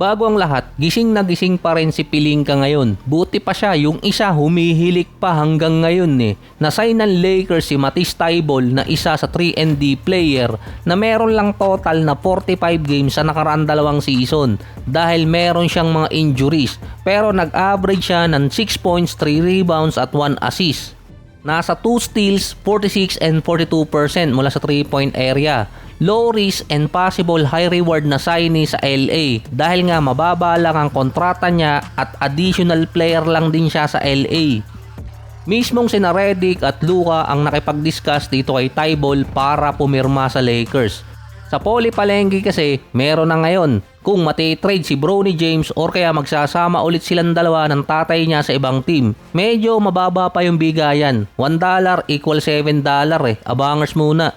Bago ang lahat, gising na gising pa rin si Pelinka ngayon. Buti pa siya, yung isa humihilik pa hanggang ngayon eh. Nasign ng Lakers si Matisse Thybulle na isa sa 3&D player na meron lang total na 45 games sa nakaraan dalawang season dahil meron siyang mga injuries. Pero nag-average siya ng 6 points, 3 rebounds at 1 assist. Nasa 2 steals, 46 and 42% mula sa 3-point area. Low risk and possible high reward na signee sa LA dahil nga mababa lang ang kontrata niya at additional player lang din siya sa LA. Mismong sina Redick at Luka ang nakipag-discuss dito kay Thybulle para pumirma sa Lakers. Sa Polipalengke kasi meron na ngayon kung matitrade si Bronny James or kaya magsasama ulit silang dalawa ng tatay niya sa ibang team. Medyo mababa pa yung bigayan. $1 equals $7 eh. Abangers muna.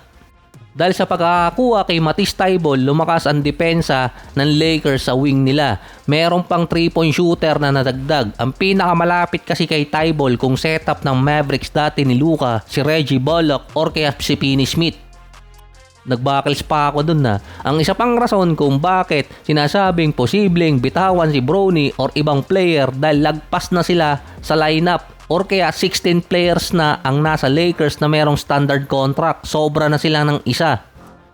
Dahil sa pagkakakuha kay Matisse Thybulle, lumakas ang depensa ng Lakers sa wing nila. Meron pang 3-point shooter na nadagdag. Ang pinakamalapit kasi kay Thybulle kung setup ng Mavericks dati ni Luka, si Reggie Bullock or kaya si Finney Smith. Nagbuckles pa ako dun na. Ang isa pang rason kung bakit sinasabing posibleng bitawan si Bronny or ibang player dahil lagpas na sila sa lineup. Or kaya 16 players na ang nasa Lakers na merong standard contract. Sobra na sila ng isa.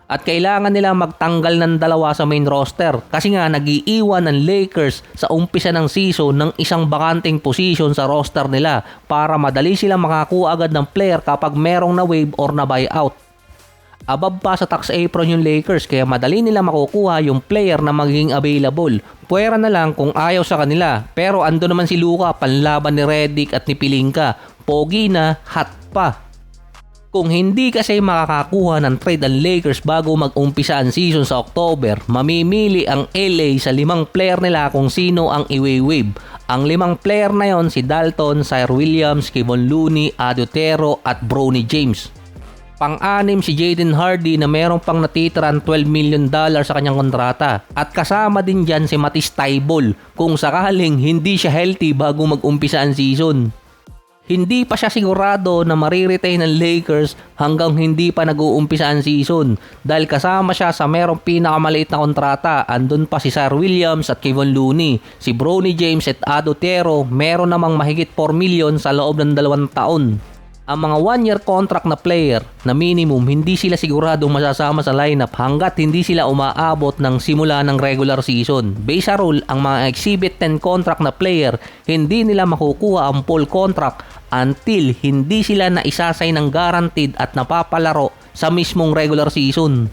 At kailangan nila magtanggal ng dalawa sa main roster. Kasi nga nag-iiwan ng Lakers sa umpisa ng season ng isang bakanting position sa roster nila para madali sila makakuha agad ng player kapag merong na waive or na buyout. Above pa sa tax apron yung Lakers kaya madali nila makukuha yung player na magiging available. Puwera na lang kung ayaw sa kanila. Pero ando naman si Luka, panlaban ni Redick at ni Pelinka. Pogi na, hot pa. Kung hindi kasi makakakuha ng trade ang Lakers bago mag-umpisa ang season sa October, mamimili ang LA sa 5 player nila kung sino ang i-waive. Ang 5 player na yon si Dalton, Zaire Williams, Kevon Looney, Adotero at Bronny James. Pang-anim si Jaden Hardy na meron pang natitirang $12 million sa kanyang kontrata. At kasama din dyan si Matisse Thybulle kung sakaling hindi siya healthy bago mag-umpisa ang season. Hindi pa siya sigurado na mariretain ng Lakers hanggang hindi pa nag-uumpisa ang season dahil kasama siya sa merong pinakamaliit na kontrata. Andun pa si Zaire Williams at Kevon Looney. Si Bronny James at Adotero meron namang mahigit 4 million sa loob ng 2 taon. Ang mga 1-year contract na player na minimum hindi sila siguradong masasama sa lineup hanggat hindi sila umaabot ng simula ng regular season. Base sa rule, ang mga Exhibit 10 contract na player hindi nila makukuha ang full contract until hindi sila naisasay ng guaranteed at napapalaro sa mismong regular season.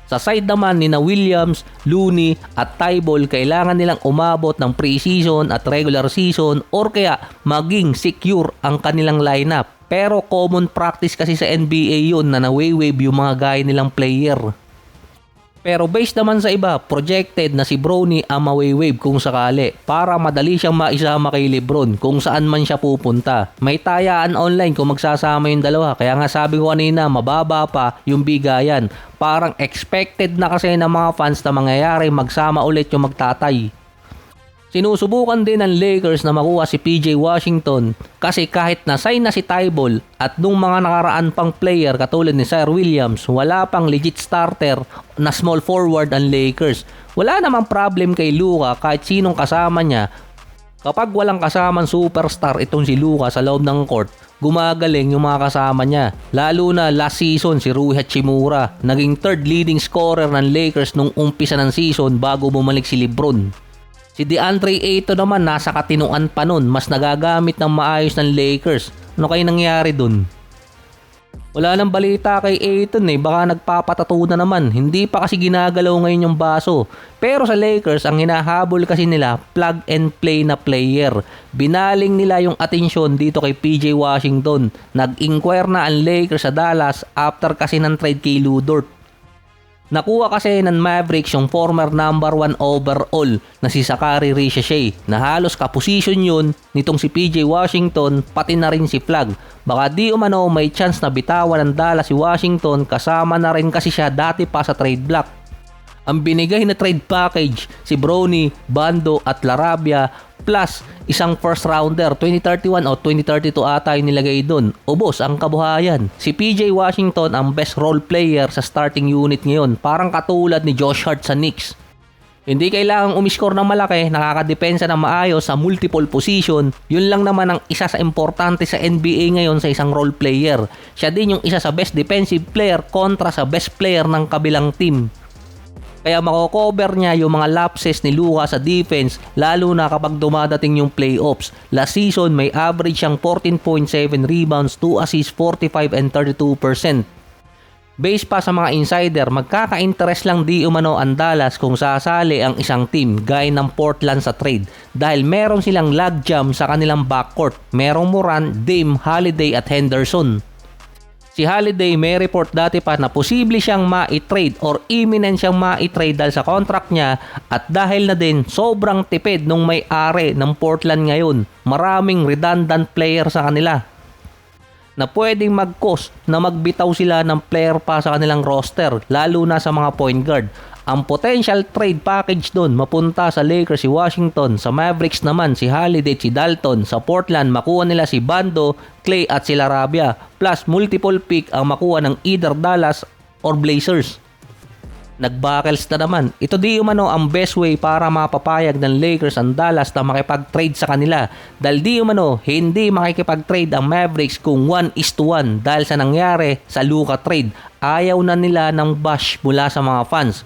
Sa side naman ni na Williams, Looney at Thybulle kailangan nilang umabot ng preseason at regular season or kaya maging secure ang kanilang lineup. Pero common practice kasi sa NBA yun na na-waive yung mga gaya nilang player. Pero based naman sa iba, projected na si Bronny ang ma-waive kung sakali para madali siyang maisama kay LeBron kung saan man siya pupunta. May tayaan online kung magsasama yung dalawa kaya nga sabi ko kanina mababa pa yung bigayan. Parang expected na kasi ng mga fans na mangyayari magsama ulit yung magtatay. Sinusubukan din ng Lakers na makuha si PJ Washington kasi kahit na-sign na si Thybulle at nung mga nakaraan pang player katulad ni Zaire Williams, wala pang legit starter na small forward ang Lakers. Wala namang problem kay Luka kahit sinong kasama niya. Kapag walang kasamang superstar itong si Luka sa loob ng court, gumagaling yung mga kasama niya. Lalo na last season si Rui Hachimura, naging 3rd leading scorer ng Lakers nung umpisa ng season bago bumalik si LeBron. Si DeAndre Ayton naman nasa katinuan pa nun, mas nagagamit ng maayos ng Lakers. Ano kayo nangyari dun? Wala nang balita kay Ayton baka nagpapatato na naman. Hindi pa kasi ginagalaw ngayon yung baso. Pero sa Lakers, ang hinahabol kasi nila, plug and play na player. Binaling nila yung atensyon dito kay PJ Washington. Nag-inquire na ang Lakers sa Dallas after kasi ng trade kay Lu Dort. Nakuha kasi ng Mavericks yung former number 1 overall na si Zachary Risacher na halos kaposisyon yun nitong si PJ Washington pati na rin si Plug. Baka di umano may chance na bitawan ng Dallas si Washington kasama na rin kasi siya dati pa sa trade block. Ang binigay na trade package si Bronny, Bando at Larabia plus isang first rounder 2031 o 2032 ata yung nilagay doon. Ubos ang kabuhayan. Si PJ Washington ang best role player sa starting unit ngayon. Parang katulad ni Josh Hart sa Knicks. Hindi kailangang umiscore ng malaki, nakakadepensa ng maayos sa multiple position. Yun lang naman ang isa sa importante sa NBA ngayon sa isang role player. Siya din yung isa sa best defensive player kontra sa best player ng kabilang team. Kaya mako-cover niya yung mga lapses ni Luka sa defense, lalo na kapag dumadating yung playoffs. Last season may average siyang 14.7 rebounds, 2 assists, 45 and 32%. Based pa sa mga insider, magkaka-interest lang di umano ang Dallas kung sasali ang isang team gaya ng Portland sa trade dahil meron silang logjam sa kanilang backcourt. Merong Morant, Dame, Holiday at Henderson. Si Holiday may report dati pa na posible siyang ma-trade or imminent siyang ma-trade dahil sa contract niya at dahil na din sobrang tipid nung may-ari ng Portland ngayon. Maraming redundant player sa kanila na pwedeng mag-cost na magbitaw sila ng player pa sa kanilang roster, lalo na sa mga point guard. Ang potential trade package doon mapunta sa Lakers si Washington, sa Mavericks naman si Holiday, si Dalton, sa Portland makuha nila si Bando, Clay at si Larabia, plus multiple pick ang makuha ng either Dallas or Blazers. Nag-buckles na naman. Ito di umano ang best way para mapapayag ng Lakers ang Dallas na makipag-trade sa kanila. Dahil di umano, hindi makikipag-trade ang Mavericks kung 1:1 dahil sa nangyari sa Luka trade. Ayaw na nila ng bash mula sa mga fans.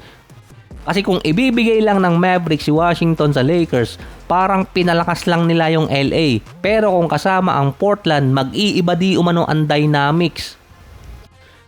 Kasi kung ibibigay lang ng Mavericks si Washington sa Lakers, parang pinalakas lang nila yung LA. Pero kung kasama ang Portland, mag-iiba di umano ang dynamics.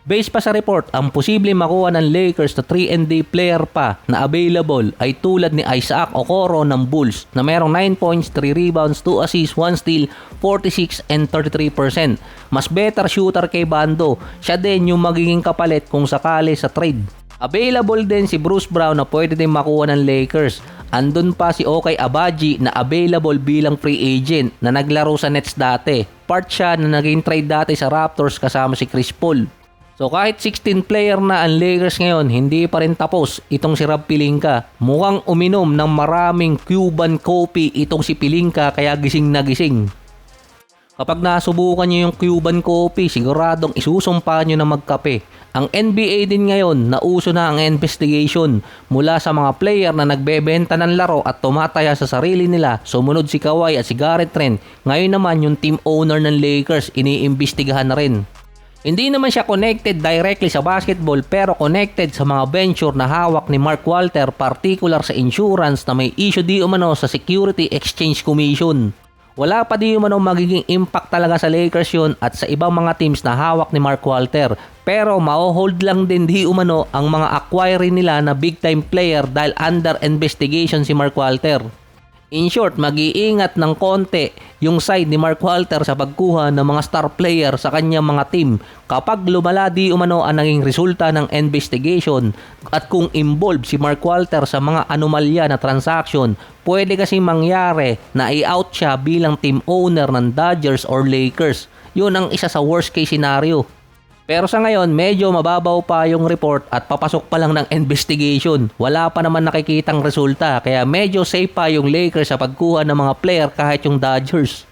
Based pa sa report, ang posibleng makuha ng Lakers na 3&D player pa na available ay tulad ni Isaac Okoro ng Bulls na merong 9 points, 3 rebounds, 2 assists, 1 steal, 46 and 33%. Mas better shooter kay Bando. Siya din yung magiging kapalit kung sakali sa trade. Available din si Bruce Brown na pwede din makuha ng Lakers. Andun pa si Okay Abaji na available bilang free agent na naglaro sa Nets dati. Part siya na naging trade dati sa Raptors kasama si Chris Paul. So kahit 16 player na ang Lakers ngayon, hindi pa rin tapos itong si Rob Pelinka. Mukhang uminom ng maraming Cuban coffee itong si Pelinka kaya gising na gising. Kapag nasubukan nyo yung Cuban coffee, siguradong isusumpa nyo na magkape. Ang NBA din ngayon, nauso na ang investigation mula sa mga player na nagbebenta ng laro at tumataya sa sarili nila. Sumunod si Kawhi at si Garrett Trent. Ngayon naman yung team owner ng Lakers, iniimbestigahan na rin. Hindi naman siya connected directly sa basketball pero connected sa mga venture na hawak ni Mark Walter, particular sa insurance na may issue di umano sa Security Exchange Commission. Wala pa di umano magiging impact talaga sa Lakers yun at sa ibang mga teams na hawak ni Mark Walter. Pero ma-hold lang din di umano ang mga acquiree nila na big time player dahil under investigation si Mark Walter. In short, mag-iingat ng konti yung side ni Mark Walter sa pagkuha ng mga star player sa kanyang mga team kapag lumala di umano ang naging resulta ng investigation at kung involved si Mark Walter sa mga anomalya na transaction, pwede kasi mangyari na i-out siya bilang team owner ng Dodgers or Lakers. Yun ang isa sa worst case scenario. Pero sa ngayon, medyo mababaw pa yung report at papasok pa lang ng investigation. Wala pa naman nakikitang resulta kaya medyo safe pa yung Lakers sa pagkuha ng mga player kahit yung Dodgers.